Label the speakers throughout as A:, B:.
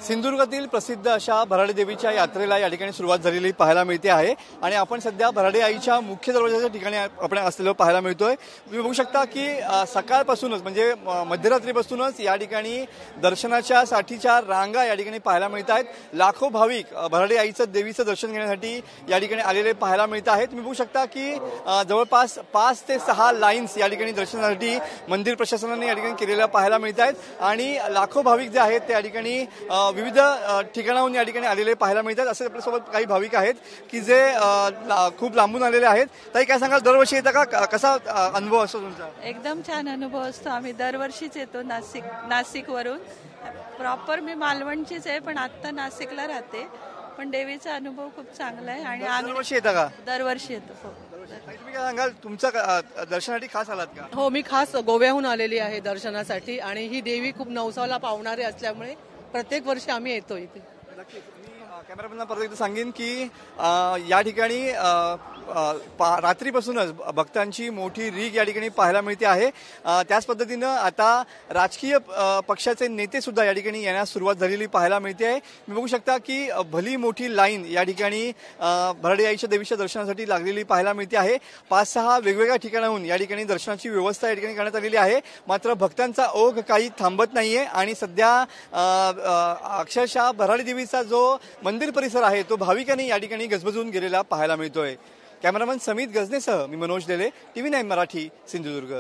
A: सिंधुदुर्गातील प्रसिद्ध अशा भराडी देवीच्या यात्रेला या ठिकाणी सुरुवात झालेली पाहायला मिळते आहे आणि आपण सध्या भराडी आईच्या मुख्य दरवाजाच्या ठिकाणी आपण असलेलो पाहायला मिळतोय। तुम्ही बघू शकता की सकाळपासूनच म्हणजे मध्यरात्रीपासूनच या ठिकाणी दर्शनाच्या साठीच्या रांगा या ठिकाणी पाहायला मिळत आहेत। लाखो भाविक भराडी आईचं देवीचं दर्शन घेण्यासाठी या ठिकाणी आलेले पाहायला मिळत आहेत। तुम्ही बघू शकता की जवळपास 5 ते 6 लाईन्स या ठिकाणी दर्शनासाठी मंदिर प्रशासनाने या ठिकाणी केलेल्या पाहायला मिळत आहेत आणि लाखो भाविक जे आहेत ते या ठिकाणी विविध ठिकाणाहून या ठिकाणी आलेले पाहायला मिळतात। असे आपल्यासोबत काही भाविक आहेत की जे खूप लांबून आलेले आहेत। ताई काय सांगाल, दरवर्षी येता का, कसा अनुभव असतो तुमचा?
B: एकदम छान अनुभव असतो। आम्ही दरवर्षीच येतो नाशिक वरून। प्रॉपर मी मालवणचीच आहे पण आता नाशिकला राहते, पण देवीचा अनुभव खूप चांगला आहे आणि
A: दरवर्षी येता का?
B: दरवर्षी येतो।
A: तुम्ही काय सांगाल, तुमच्या दर्शनासाठी खास आलात का?
C: हो, मी खास गोव्याहून आलेली आहे दर्शनासाठी आणि ही देवी खूप नवसाला पावणारी असल्यामुळे प्रत्येक वर्षी आम्ही येतो इथे।
A: कॅमेरामॅनला परत एकदा सांगेन की या ठिकाणी रात्रीपासूनच भक्तांची मोठी रीग या ठिकाणी पाहायला मिळते आहे। त्याच पद्धतीनं आता राजकीय पक्षाचे नेते सुद्धा या ठिकाणी येण्यास सुरुवात झालेली पाहायला मिळते आहे। मी बघू शकता की भली मोठी लाईन या ठिकाणी भराडी आईच्या देवीच्या दर्शनासाठी लागलेली पाहायला मिळते आहे। 5-6 वेगवेगळ्या ठिकाणाहून या ठिकाणी दर्शनाची व्यवस्था या ठिकाणी करण्यात आलेली आहे। मात्र भक्तांचा ओघ काही थांबत नाहीये आणि सध्या अक्षरशः भराडी देवीचा जो मंदिर परिसर आहे तो भाविकांनी या ठिकाणी गजबजून गेलेला पाहायला मिळतोय। कॅमेरामन समित गजनेसह मी मनोज देले, TV9 मराठी, सिंधुदुर्ग।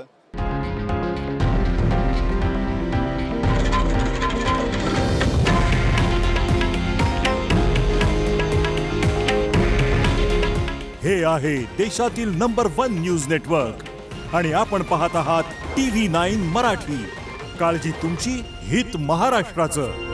D: हे आहे देशातील नंबर 1 न्यूज नेटवर्क आणि आपण पाहत आहात TV9 मराठी। काळजी तुमची, हित महाराष्ट्राचं।